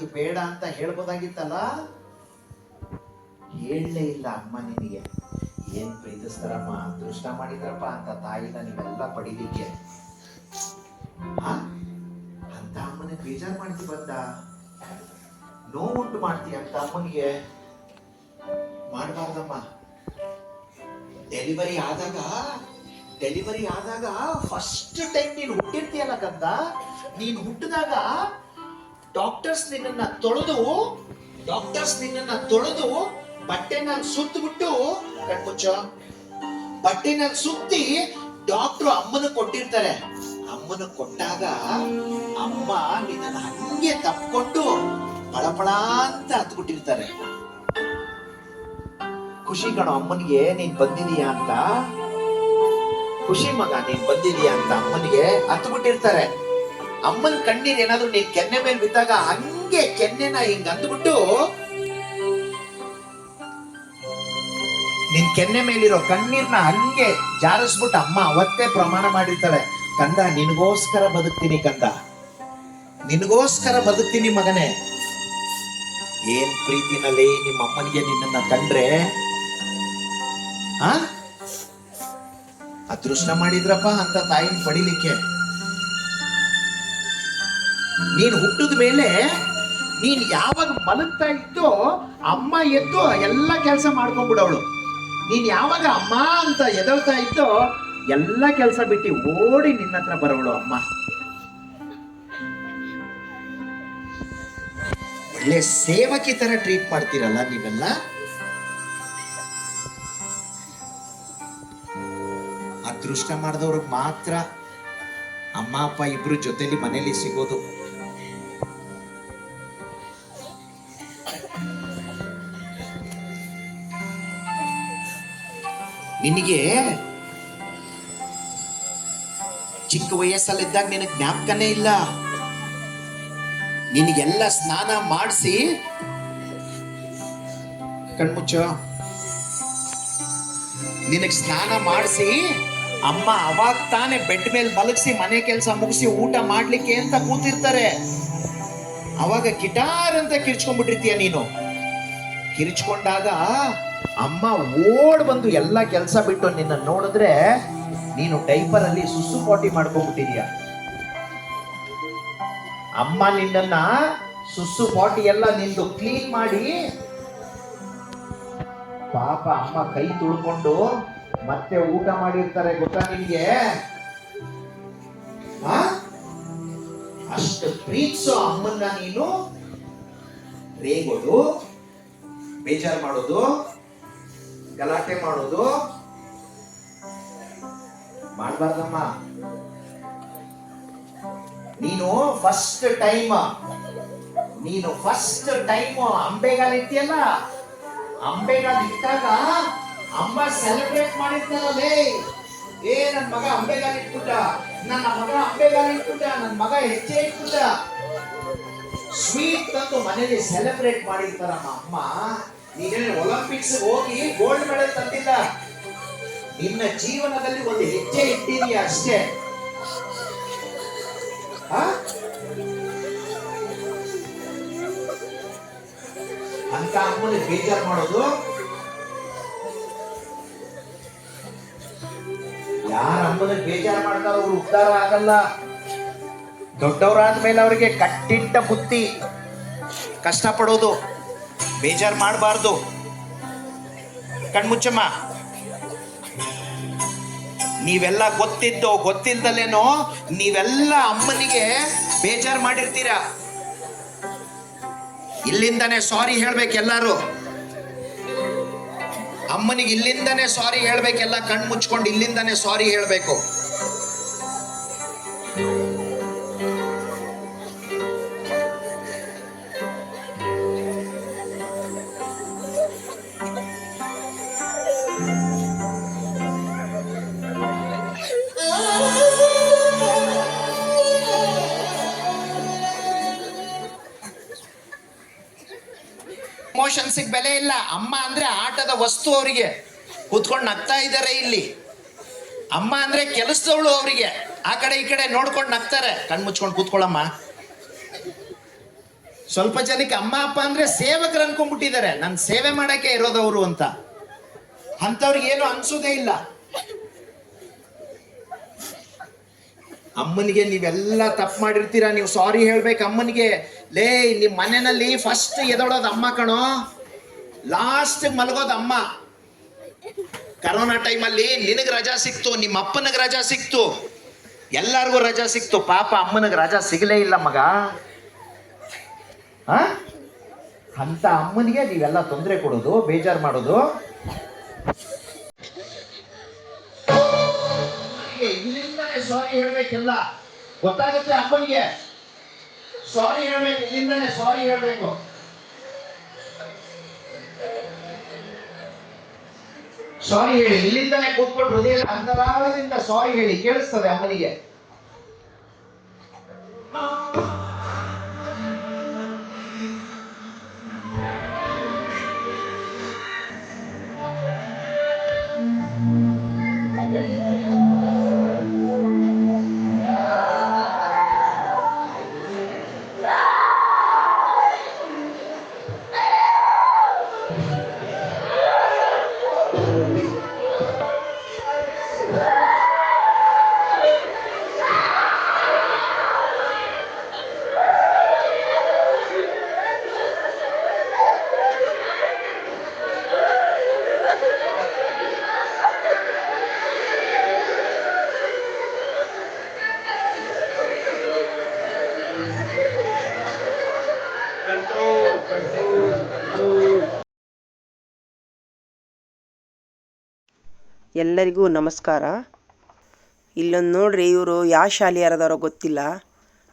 ಇದು ಬೇಡ ಅಂತ ಹೇಳ್ಬೋದಾಗಿತ್ತಲ್ಲ, ಹೇಳಲೇ ಇಲ್ಲ ಅಮ್ಮ. ನಿನಗೆ ಏನ್ ಪ್ರೀತಿಸ್ತಾರಮ್ಮ, ಅದೃಷ್ಟ ಮಾಡಿದ್ರಪ್ಪ ಅಂತ ತಾಯಿನ ನೀವೆಲ್ಲ ಪಡಿಲಿಕ್ಕೆ. ಅಂತ ಅಮ್ಮನ ಬೇಜಾರು ಮಾಡ್ತಿ ಬಂದ, ನೋವುಂಟು ಮಾಡ್ತಿ ಅಂತ ಅಮ್ಮನಿಗೆ ಮಾಡಬಾರ್ದಮ್ಮ. ಡೆಲಿವರಿ ಆದಾಗ ಫಸ್ಟ್ ಟೈಮ್ ನೀನು ಹುಟ್ಟಿರ್ತೀಯಲ್ಲ ಕಂದ, ನೀನು ಹುಟ್ಟಿದಾಗ ಡಾಕ್ಟರ್ಸ್ ನಿನ್ನನ್ನ ತೊಳೆದು ಬಟ್ಟೆನಲ್ಲಿ ಸುತ್ತಬಿಟ್ಟು, ಕಣ್ಮುಚ್ಚ, ಬಟ್ಟೆನಲ್ಲಿ ಸುತ್ತಿ ಡಾಕ್ಟ್ರು ಅಮ್ಮನ ಕೊಟ್ಟಿರ್ತಾರೆ. ಅಮ್ಮನ ಕೊಟ್ಟಾಗ ಅಮ್ಮ ನಿನ್ನನ್ನು ಹಂಗೆ ತಪ್ಕೊಂಡು ಪಳಪಳ ಅಂತ ಹತ್ಬಿಟ್ಟಿರ್ತಾರೆ. ಖುಷಿ ಕಣೋ ಅಮ್ಮನಿಗೆ ನೀನ್ ಬಂದಿದೀಯಾ ಅಂತ, ಖುಷಿ ಮಗ ನೀನ್ ಬಂದಿದೀಯಾ ಅಂತ ಅಮ್ಮನಿಗೆ ಹತ್ಬಿಟ್ಟಿರ್ತಾರೆ. ಅಮ್ಮನ ಕಣ್ಣೀರ್ ಏನಾದ್ರು ನೀನ್ ಕೆನ್ನೆ ಮೇಲೆ ಬಿದ್ದಾಗ ಹಂಗೆ ಕೆನ್ನೆನ ಹಿಂಗ್ ಅಂದ್ಬಿಟ್ಟು ನಿನ್ ಕೆನ್ನೆ ಮೇಲಿರೋ ಕಣ್ಣೀರ್ನ ಹಂಗೆ ಜಾರಿಸ್ಬಿಟ್ಟು ಅಮ್ಮ ಅವತ್ತೇ ಪ್ರಮಾಣ ಮಾಡಿರ್ತಾಳೆ, ಕಂದ ನಿನಗೋಸ್ಕರ ಬದುಕ್ತೀನಿ, ಕಂದ ನಿನಗೋಸ್ಕರ ಬದುಕ್ತೀನಿ ಮಗನೇ. ಏನ್ ಪ್ರೀತಿನಲ್ಲಿ ನಿಮ್ಮ ಅಮ್ಮನಿಗೆ ನಿನ್ನನ್ನ ಕಂಡ್ರೆ ಅದೃಷ್ಟ ಮಾಡಿದ್ರಪ್ಪ ಅಂತ ತಾಯಿನ ಪಡಿಲಿಕ್ಕೆ. ನೀನ್ ಹುಟ್ಟಿದ ಮೇಲೆ ನೀನ್ ಯಾವಾಗ ಮಲಗ್ತಾ ಇದ್ದೋ ಅಮ್ಮ ಎದ್ದು ಎಲ್ಲ ಕೆಲಸ ಮಾಡ್ಕೊಂಡ್ಬಿಡವಳು. ನೀನ್ ಯಾವಾಗ ಅಮ್ಮ ಅಂತ ಎದಳ್ತಾ ಇದ್ದೋ ಎಲ್ಲ ಕೆಲಸ ಬಿಟ್ಟು ಓಡಿ ನಿನ್ನ ಹತ್ರ ಬರೋಳು ಅಮ್ಮ. ಒಳ್ಳೆ ಸೇವಕಿ ತರ ಟ್ರೀಟ್ ಮಾಡ್ತೀರಲ್ಲ ನೀವೆಲ್ಲ. ಅದೃಷ್ಟ ಮಾಡಿದವ್ರಿಗೆ ಮಾತ್ರ ಅಮ್ಮ ಅಪ್ಪ ಇಬ್ರು ಜೊತೆಲಿ ಮನೇಲಿ ಸಿಗೋದು. ನಿನಗೆ ಚಿಕ್ಕ ವಯಸ್ಸಲ್ಲಿದ್ದಾಗ ನಿನಗೆ ಜ್ಞಾಪಕನೇ ಇಲ್ಲ. ನಿನಗೆಲ್ಲ ಸ್ನಾನ ಮಾಡಿಸಿ, ಕಣ್ಮುಚ್ಚ, ನಿನಗೆ ಸ್ನಾನ ಮಾಡಿಸಿ ಅಮ್ಮ ಅವಾಗ ತಾನೇ ಬೆಡ್ ಮೇಲೆ ಮಲಗಿಸಿ ಮನೆ ಕೆಲಸ ಮುಗಿಸಿ ಊಟ ಮಾಡ್ಲಿಕ್ಕೆ ಅಂತ ಕೂತಿರ್ತಾರೆ. ಅವಾಗ ಗಿಟಾರ್ ಅಂತ ಕಿರ್ಚ್ಕೊಂಡ್ಬಿಟ್ಟಿರ್ತೀಯ ನೀನು. ಕಿರ್ಚ್ಕೊಂಡಾಗ ಅಮ್ಮ ಓಡ್ ಬಂದು ಎಲ್ಲ ಕೆಲಸ ಬಿಟ್ಟು ನಿನ್ನ ನೋಡಿದ್ರೆ ನೀನು ಡೈಪರ್ ಅಲ್ಲಿ ಸುಸು ಪಾಟಿ ಮಾಡ್ಕೊಂಡ್ಬಿಟ್ಟಿದೀಯ. ಅಮ್ಮ ನಿನ್ನನ್ನ ಸುಸು ಪಾಟಿ ಎಲ್ಲ ನಿಂದು ಕ್ಲೀನ್ ಮಾಡಿ, ಪಾಪ ಅಮ್ಮ ಕೈ ತುಳ್ಕೊಂಡು ಮತ್ತೆ ಊಟ ಮಾಡಿರ್ತಾರೆ, ಗೊತ್ತಾ ನಿನ್ಗೆ? ಅಷ್ಟು ಪ್ರೀತಿಸೋ ಅಮ್ಮನ್ನ ನೀನು ರೇಗೋದು, ಬೇಜಾರು ಮಾಡೋದು, ಗಲಾಟೆ ಮಾಡೋದು ಮಾಡಬಾರ್ದಮ್ಮ. ನೀನು ಫಸ್ಟ್ ಟೈಮ್ ಅಂಬೆಗಾಲ ಇಟ್ಟಿಯಲ್ಲ, ಅಂಬೆಗಾಲ ಇಟ್ಟಾಗ ಅಮ್ಮ ಸೆಲೆಬ್ರೇಟ್ ಮಾಡಿರ್ತಾರಲ್ಲೇ, ಏ ನನ್ನ ಮಗ ಅಂಬೆಗಾಲ ಇಟ್ಬಿಟ್ಟ, ನನ್ನ ಮಗ ಹೆಜ್ಜೆ ಇಟ್ಬಿಟ್ಟ, ಸ್ವೀಟ್ ತಂದು ಮನೇಲಿ ಸೆಲೆಬ್ರೇಟ್ ಮಾಡಿರ್ತಾರಮ್ಮ ಅಮ್ಮ. ನೀನೇನು ಒಲಿಂಪಿಕ್ಸ್ ಹೋಗಿ ಗೋಲ್ಡ್ ಮೆಡಲ್ ತಂದಿಲ್ಲ, ನಿನ್ನ ಜೀವನದಲ್ಲಿ ಒಂದು ಹೆಜ್ಜೆ ಇಟ್ಟಿದೀಯ ಅಷ್ಟೇ. ಅಂತ ಅಮ್ಮನ ಬೇಜಾರು ಮಾಡೋದು. ಯಾರ ಅಮ್ಮನ ಬೇಜಾರು ಮಾಡ್ತಾರೋ ಅವ್ರು ಉದ್ಧಾರ ಆಗಲ್ಲ. ದೊಡ್ಡವರಾದ್ಮೇಲೆ ಅವ್ರಿಗೆ ಕಟ್ಟಿಟ್ಟ ಬುತ್ತಿ, ಕಷ್ಟಪಡೋದು, ಬೇಜಾರು ಮಾಡಬಾರ್ದು. ಕಣ್ಮುಚ್ಚಮ್ಮ, ನೀವೆಲ್ಲ ಗೊತ್ತಿಲ್ದಲೇನೋ ನೀವೆಲ್ಲ ಅಮ್ಮನಿಗೆ ಬೇಜಾರು ಮಾಡಿರ್ತೀರ. ಇಲ್ಲಿಂದಾನೆ ಸಾರಿ ಹೇಳ್ಬೇಕು ಎಲ್ಲಾರು. ಅಮ್ಮನಿಗೆ ಇಲ್ಲಿಂದಾನೆ ಸಾರಿ ಹೇಳ್ಬೇಕೆಲ್ಲ, ಕಣ್ಣು ಮುಚ್ಕೊಂಡು ಇಲ್ಲಿಂದಾನೆ ಸಾರಿ ಹೇಳ್ಬೇಕು. ಇಮೋಷನ್ಸ್ ಬೆಲೆ ಇಲ್ಲ. ಅಮ್ಮ ಅಂದ್ರೆ ಆಟದ ವಸ್ತು, ಅವರಿಗೆ ಕೂತ್ಕೊಂಡು ನಗ್ತಾ ಇದ್ದಾರೆ ಇಲ್ಲಿ. ಅಮ್ಮ ಅಂದ್ರೆ ಕೆಲಸದವಳು, ಅವರಿಗೆ ಆ ಕಡೆ ಈ ಕಡೆ ನೋಡ್ಕೊಂಡು ನಗ್ತಾರೆ. ಕಣ್ಣು ಮುಚ್ಕೊಂಡು ಕೂತ್ಕೊಳ್ಳಮ್ಮ, ಸ್ವಲ್ಪ ಜನಕ್ಕೆ ಅಮ್ಮ ಅಪ್ಪ ಅಂದ್ರೆ ಸೇವಕರು ಅನ್ಕೊಂಡ್ಬಿಟ್ಟಿದ್ದಾರೆ, ನನ್ ಸೇವೆ ಮಾಡಕ್ಕೆ ಇರೋದವರು ಅಂತ. ಅಂಥವ್ರಿಗೆ ಏನು ಅನ್ಸೋದೇ ಇಲ್ಲ. ಅಮ್ಮನಿಗೆ ನೀವೆಲ್ಲ ತಪ್ಪು ಮಾಡಿರ್ತೀರಾ, ನೀವು ಸಾರಿ ಹೇಳ್ಬೇಕು ಅಮ್ಮನಿಗೆ. ಲೇ, ನಿಮ್ ಮನೆಯಲ್ಲಿ ಫಸ್ಟ್ ಎದೊಳೋದು ಅಮ್ಮ ಕಣೋ, ಲಾಸ್ಟ್ ಮಲಗೋದು ಅಮ್ಮ. ಕರೋನಾ ಟೈಮಲ್ಲಿ ನಿನಗ್ ರಜಾ ಸಿಕ್ತು, ನಿಮ್ಮ ಅಪ್ಪನಿಗೆ ರಜಾ ಸಿಕ್ತು, ಎಲ್ಲಾರ್ಗೂ ರಜಾ ಸಿಕ್ತು. ಪಾಪ ಅಮ್ಮನಿಗೆ ರಜಾ ಸಿಗಲೇ ಇಲ್ಲ ಮಗ. ಅಂತ ಅಮ್ಮನಿಗೆ ನೀವೆಲ್ಲ ತೊಂದರೆ ಕೊಡೋದು, ಬೇಜಾರು ಮಾಡೋದು. ಇಲ್ಲಿಂದಾನೆ ಸಾರಿ ಹೇಳ್ಬೇಕಿಲ್ಲ, ಗೊತ್ತಾಗುತ್ತೆ ಅಪ್ಪನಿಗೆ. ಸಾರಿ ಹೇಳ್ಬೇಕು, ಇಲ್ಲಿಂದಾನೆ ಸಾರಿ ಹೇಳ್ಬೇಕು. ಸಾರಿ ಹೇಳಿ, ಇಲ್ಲಿಂದಾನೆ ಕೂತ್ಕೊಂಡು ಹೃದಯ ಅಂತರಾಳದಿಂದ ಸಾರಿ ಹೇಳಿ, ಕೇಳಿಸ್ತದೆ ಅಮ್ಮನಿಗೆ. ಎಲ್ಲರಿಗೂ ನಮಸ್ಕಾರ. ಇಲ್ಲೊಂದು ನೋಡ್ರಿ, ಇವರು ಯಾವ ಶಾಲೆಯಾರದವರೋ ಗೊತ್ತಿಲ್ಲ.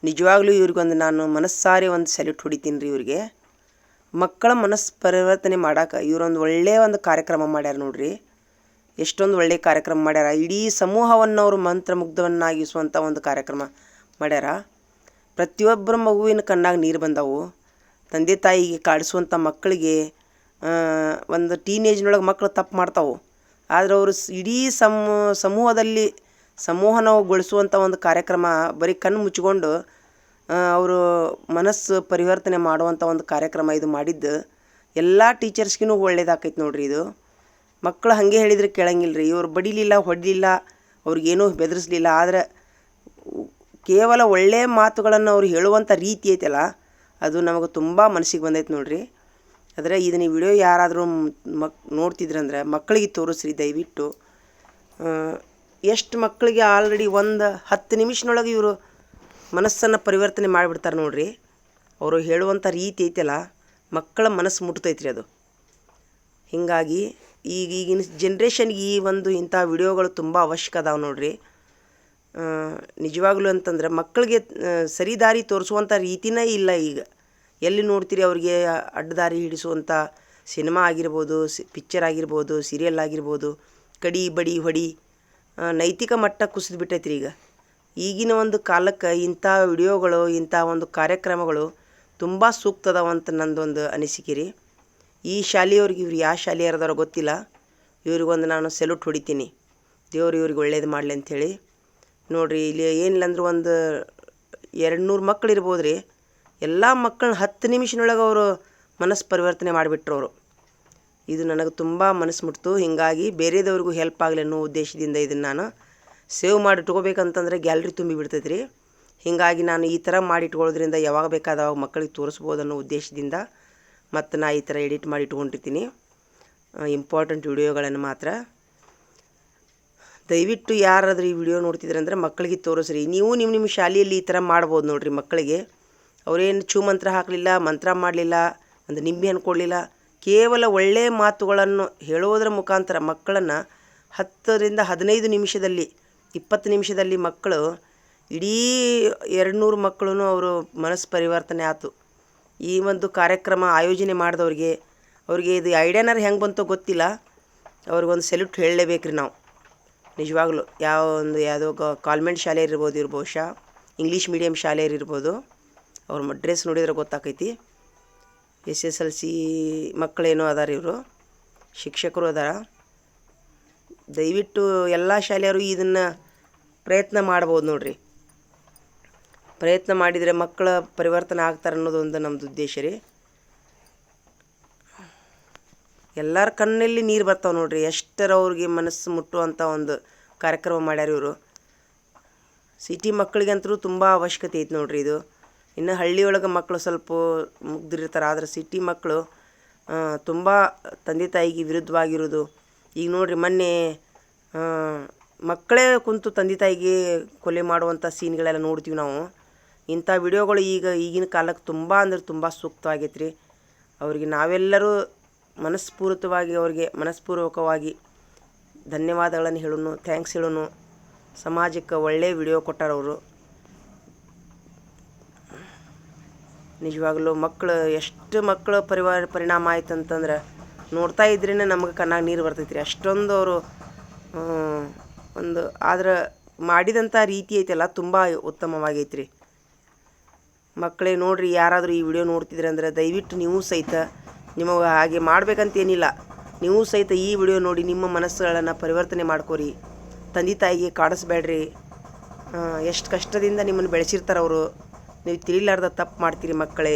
ನಿಜವಾಗ್ಲೂ ಇವ್ರಿಗೊಂದು ನಾನು ಮನಸ್ಸಾರಿ ಒಂದು ಸೆಲ್ಯೂಟ್ ಹೊಡಿತೀನಿ ರೀ. ಇವ್ರಿಗೆ ಮಕ್ಕಳ ಮನಸ್ಸು ಪರಿವರ್ತನೆ ಮಾಡೋಕೆ ಇವರೊಂದು ಒಳ್ಳೆಯ ಒಂದು ಕಾರ್ಯಕ್ರಮ ಮಾಡ್ಯಾರ ನೋಡ್ರಿ. ಎಷ್ಟೊಂದು ಒಳ್ಳೆಯ ಕಾರ್ಯಕ್ರಮ ಮಾಡ್ಯಾರ. ಇಡೀ ಸಮೂಹವನ್ನು ಅವರು ಮಂತ್ರಮುಗ್ಧವನ್ನಾಗಿಸುವಂಥ ಒಂದು ಕಾರ್ಯಕ್ರಮ ಮಾಡ್ಯಾರ. ಪ್ರತಿಯೊಬ್ಬರ ಮಗುವಿನ ಕಣ್ಣಾಗ ನೀರು ಬಂದವು. ತಂದೆ ತಾಯಿಗೆ ಕಾಡಿಸುವಂಥ ಮಕ್ಕಳಿಗೆ ಒಂದು ಟೀನೇಜ್ನೊಳಗೆ ಮಕ್ಕಳು ತಪ್ಪು ಮಾಡ್ತಾವೆ. ಆದರೆ ಅವರು ಇಡೀ ಸಮೂಹನಗೊಳಿಸುವಂಥ ಒಂದು ಕಾರ್ಯಕ್ರಮ ಬರೀ ಕಣ್ಣು ಮುಚ್ಚಿಕೊಂಡು ಅವರು ಮನಸ್ಸು ಪರಿವರ್ತನೆ ಮಾಡುವಂಥ ಒಂದು ಕಾರ್ಯಕ್ರಮ ಇದು ಮಾಡಿದ್ದು ಎಲ್ಲ ಟೀಚರ್ಸ್ಗಿನೂ ಒಳ್ಳೇದಾಕೈತೆ ನೋಡ್ರಿ. ಇದು ಮಕ್ಕಳು ಹಾಗೆ ಹೇಳಿದರೆ ಕೇಳಂಗಿಲ್ಲ ರೀ. ಇವರು ಬಡಿಲಿಲ್ಲ, ಹೊಡಲಿಲ್ಲ, ಅವ್ರಿಗೇನೂ ಬೆದರಿಸಲಿಲ್ಲ. ಆದರೆ ಕೇವಲ ಒಳ್ಳೆಯ ಮಾತುಗಳನ್ನು ಅವ್ರು ಹೇಳುವಂಥ ರೀತಿ ಐತಲ್ಲ, ಅದು ನಮಗೆ ತುಂಬ ಮನಸ್ಸಿಗೆ ಬಂದೈತೆ ನೋಡ್ರಿ. ಆದರೆ ಇದನ್ನ ಈ ವಿಡಿಯೋ ಯಾರಾದರೂ ನೋಡ್ತಿದ್ರಂದ್ರೆ ಮಕ್ಕಳಿಗೆ ತೋರಿಸ್ರಿ ದಯವಿಟ್ಟು. ಎಷ್ಟು ಮಕ್ಕಳಿಗೆ ಆಲ್ರೆಡಿ ಒಂದು 10 ನಿಮಿಷನೊಳಗೆ ಇವರು ಮನಸ್ಸನ್ನು ಪರಿವರ್ತನೆ ಮಾಡಿಬಿಡ್ತಾರೆ ನೋಡ್ರಿ. ಅವರು ಹೇಳುವಂಥ ರೀತಿ ಐತಲ್ಲ, ಮಕ್ಕಳ ಮನಸ್ಸು ಮುಟ್ತೈತ್ರಿ ಅದು. ಹೀಗಾಗಿ ಈಗಿನ ಜನ್ರೇಷನ್ಗೆ ಈ ಒಂದು ಇಂಥ ವಿಡಿಯೋಗಳು ತುಂಬ ಅವಶ್ಯಕ ಅದಾವೆ ನೋಡ್ರಿ. ನಿಜವಾಗ್ಲೂ ಅಂತಂದ್ರೆ ಮಕ್ಕಳಿಗೆ ಸರಿ ದಾರಿ ತೋರಿಸುವಂಥ ರೀತಿನೇ ಇಲ್ಲ. ಈಗ ಎಲ್ಲಿ ನೋಡ್ತೀರಿ ಅವ್ರಿಗೆ ಅಡ್ಡದಾರಿ ಹಿಡಿಸುವಂಥ ಸಿನಿಮಾ ಆಗಿರ್ಬೋದು, ಪಿಕ್ಚರ್ ಆಗಿರ್ಬೋದು, ಸೀರಿಯಲ್ ಆಗಿರ್ಬೋದು, ಕಡಿ ಬಡಿ ಹೊಡಿ, ನೈತಿಕ ಮಟ್ಟ ಕುಸಿದು ಬಿಟ್ಟೈತ್ರಿ. ಈಗಿನ ಒಂದು ಕಾಲಕ್ಕೆ ಇಂಥ ವಿಡಿಯೋಗಳು, ಇಂಥ ಒಂದು ಕಾರ್ಯಕ್ರಮಗಳು ತುಂಬ ಸೂಕ್ತದವಂತ ನಂದೊಂದು ಅನಿಸಿಕೆ ರೀ. ಈ ಶಾಲೆಯವ್ರಿಗೆ, ಇವ್ರು ಯಾವ ಶಾಲೆಯವ್ರದಾರೋ ಗೊತ್ತಿಲ್ಲ, ಇವ್ರಿಗೊಂದು ನಾನು ಸೆಲ್ಯೂಟ್ ಹೊಡಿತೀನಿ. ದೇವ್ರು ಇವ್ರಿಗೆ ಒಳ್ಳೇದು ಮಾಡಲಿ ಅಂಥೇಳಿ. ನೋಡಿರಿ, ಇಲ್ಲಿ ಏನಿಲ್ಲ ಅಂದ್ರೆ ಒಂದು 200 ಮಕ್ಕಳು ಇರ್ಬೋದು ರೀ. ಎಲ್ಲ ಮಕ್ಕಳನ್ನ 10 ನಿಮಿಷನೊಳಗೆ ಅವರು ಮನಸ್ಸು ಪರಿವರ್ತನೆ ಮಾಡಿಬಿಟ್ರು ಅವರು. ಇದು ನನಗೆ ತುಂಬ ಮನಸ್ಸು ಮುಟ್ತು. ಹೀಗಾಗಿ ಬೇರೆದವ್ರಿಗೂ ಹೆಲ್ಪ್ ಆಗಲಿ ಅನ್ನೋ ಉದ್ದೇಶದಿಂದ ಇದನ್ನು ನಾನು ಸೇವ್ ಮಾಡಿ ಇಟ್ಕೋಬೇಕಂತಂದರೆ ಗ್ಯಾಲ್ರಿ ತುಂಬಿ ಬಿಡ್ತೈತೆ ರೀ. ಹೀಗಾಗಿ ನಾನು ಈ ಥರ ಮಾಡಿ ಇಟ್ಕೊಳ್ಳೋದ್ರಿಂದ ಯಾವಾಗ ಬೇಕಾದವಾಗ ಮಕ್ಕಳಿಗೆ ತೋರಿಸ್ಬೋದು ಅನ್ನೋ ಉದ್ದೇಶದಿಂದ ಮತ್ತು ನಾ ಈ ಥರ ಎಡಿಟ್ ಮಾಡಿ ಇಟ್ಕೊಂಡಿರ್ತೀನಿ ಇಂಪಾರ್ಟೆಂಟ್ ವಿಡಿಯೋಗಳನ್ನು ಮಾತ್ರ. ದಯವಿಟ್ಟು ಯಾರಾದರೂ ಈ ವಿಡಿಯೋ ನೋಡ್ತಿದ್ರಂದ್ರೆ ಮಕ್ಕಳಿಗೆ ತೋರಿಸ್ರಿ. ನೀವು ನಿಮ್ಮ ಶಾಲೆಯಲ್ಲಿ ಈ ಥರ ಮಾಡ್ಬೋದು ನೋಡಿರಿ. ಮಕ್ಕಳಿಗೆ ಅವರೇನು ಛೂ ಮಂತ್ರ ಹಾಕಲಿಲ್ಲ, ಮಂತ್ರ ಮಾಡಲಿಲ್ಲ, ಒಂದು ನಿಂಬೆ ಹಣ್ಣು ಕೊಡಲಿಲ್ಲ. ಕೇವಲ ಒಳ್ಳೆಯ ಮಾತುಗಳನ್ನು ಹೇಳೋದ್ರ ಮುಖಾಂತರ ಮಕ್ಕಳನ್ನು 10ರಿಂದ 15 ನಿಮಿಷದಲ್ಲಿ, 20 ನಿಮಿಷದಲ್ಲಿ ಮಕ್ಕಳು ಇಡೀ 200 ಮಕ್ಕಳು ಅವರು ಮನಸ್ಸು ಪರಿವರ್ತನೆ ಆಯ್ತು. ಈ ಒಂದು ಕಾರ್ಯಕ್ರಮ ಆಯೋಜನೆ ಮಾಡಿದವ್ರಿಗೆ, ಅವ್ರಿಗೆ ಇದು ಐಡಿಯಾನಾರು ಹೆಂಗೆ ಬಂತೋ ಗೊತ್ತಿಲ್ಲ, ಅವ್ರಿಗೊಂದು ಸೆಲ್ಯೂಟ್ ಹೇಳಲೇಬೇಕ್ರಿ ನಾವು. ನಿಜವಾಗ್ಲೂ ಯಾವುದೋ ಕಾನ್ವೆಂಟ್ ಶಾಲೆ ಇರ್ಬೋದು, ಬಹುಶಃ ಇಂಗ್ಲೀಷ್ ಮೀಡಿಯಮ್ ಶಾಲೆ ಇರ್ಬೋದು. ಅವ್ರ ಡ್ರೆಸ್ ನೋಡಿದ್ರೆ ಗೊತ್ತಾಕೈತಿ. SSLC ಮಕ್ಕಳೇನೋ ಅದಾರ, ಇವರು ಶಿಕ್ಷಕರು ಅದಾರ. ದಯವಿಟ್ಟು ಎಲ್ಲ ಶಾಲೆಯವರು ಇದನ್ನು ಪ್ರಯತ್ನ ಮಾಡ್ಬೋದು ನೋಡ್ರಿ. ಪ್ರಯತ್ನ ಮಾಡಿದರೆ ಮಕ್ಕಳ ಪರಿವರ್ತನೆ ಆಗ್ತಾರೆ ಅನ್ನೋದು ಒಂದು ನಮ್ಮದು ಉದ್ದೇಶ ರೀ. ಎಲ್ಲರ ಕಣ್ಣಲ್ಲಿ ನೀರು ಬರ್ತಾವೆ ನೋಡ್ರಿ, ಎಷ್ಟರ ಅವ್ರಿಗೆ ಮನಸ್ಸು ಮುಟ್ಟುವಂಥ ಒಂದು ಕಾರ್ಯಕ್ರಮ ಮಾಡ್ಯಾರ ಇವರು. ಸಿಟಿ ಮಕ್ಕಳಿಗಂತೂ ತುಂಬ ಅವಶ್ಯಕತೆ ಐತೆ ನೋಡ್ರಿ ಇದು. ಇನ್ನು ಹಳ್ಳಿಯೊಳಗೆ ಮಕ್ಕಳು ಸ್ವಲ್ಪ ಮುಗ್ದಿರ್ತಾರೆ, ಆದರೆ ಸಿಟಿ ಮಕ್ಕಳು ತುಂಬ ತಂದೆ ತಾಯಿಗೆ ವಿರುದ್ಧವಾಗಿರೋದು. ಈಗ ನೋಡ್ರಿ ಮೊನ್ನೆ ಮಕ್ಕಳೇ ಕುಂತು ತಂದೆ ತಾಯಿಗೆ ಕೊಲೆ ಮಾಡುವಂಥ ಸೀನ್ಗಳೆಲ್ಲ ನೋಡ್ತೀವಿ ನಾವು. ಇಂಥ ವಿಡಿಯೋಗಳು ಈಗಿನ ಕಾಲಕ್ಕೆ ತುಂಬ ಅಂದ್ರೆ ತುಂಬ ಸೂಕ್ತವಾಗೈತೆ ರೀ. ಅವ್ರಿಗೆ ನಾವೆಲ್ಲರೂ ಮನಸ್ಪೂರ್ವಕವಾಗಿ ಧನ್ಯವಾದಗಳನ್ನು ಹೇಳೋನು, ಥ್ಯಾಂಕ್ಸ್ ಹೇಳೋನು. ಸಮಾಜಕ್ಕೆ ಒಳ್ಳೆಯ ವಿಡಿಯೋ ಕೊಟ್ಟಾರವರು. ನಿಜವಾಗ್ಲೂ ಎಷ್ಟು ಮಕ್ಕಳ ಪರಿಣಾಮ ಆಯ್ತು ಅಂತಂದ್ರೆ ನೋಡ್ತಾ ಇದ್ರೇ ನಮಗೆ ಕಣ್ಣಾಗ ನೀರು ಬರ್ತೈತೆ ರೀ. ಅಷ್ಟೊಂದು ಅವರು ಆದ್ರೆ ಮಾಡಿದಂಥ ರೀತಿ ಐತಲ್ಲ ತುಂಬ ಉತ್ತಮವಾಗೈತೆ ರೀ. ಮಕ್ಕಳೇ ನೋಡಿರಿ, ಯಾರಾದರೂ ಈ ವಿಡಿಯೋ ನೋಡ್ತಿದ್ರೆ ಅಂದ್ರೆ ದಯವಿಟ್ಟು ನೀವು ಸಹಿತ ನಿಮಗೆ ಹಾಗೆ ಮಾಡಬೇಕಂತೇನಿಲ್ಲ, ನೀವು ಸಹಿತ ಈ ವಿಡಿಯೋ ನೋಡಿ ನಿಮ್ಮ ಮನಸ್ಸುಗಳನ್ನು ಪರಿವರ್ತನೆ ಮಾಡ್ಕೋರಿ. ತಂದೆ ತಾಯಿಗೆ ಕಾಡಿಸ್ಬೇಡ್ರಿ. ಎಷ್ಟು ಕಷ್ಟದಿಂದ ನಿಮ್ಮನ್ನು ಬೆಳೆಸಿರ್ತಾರೆ ಅವರು, ನೀವು ತಿಳಿಲಾರ್ದ ತಪ್ಪು ಮಾಡ್ತೀರಿ ಮಕ್ಕಳೇ.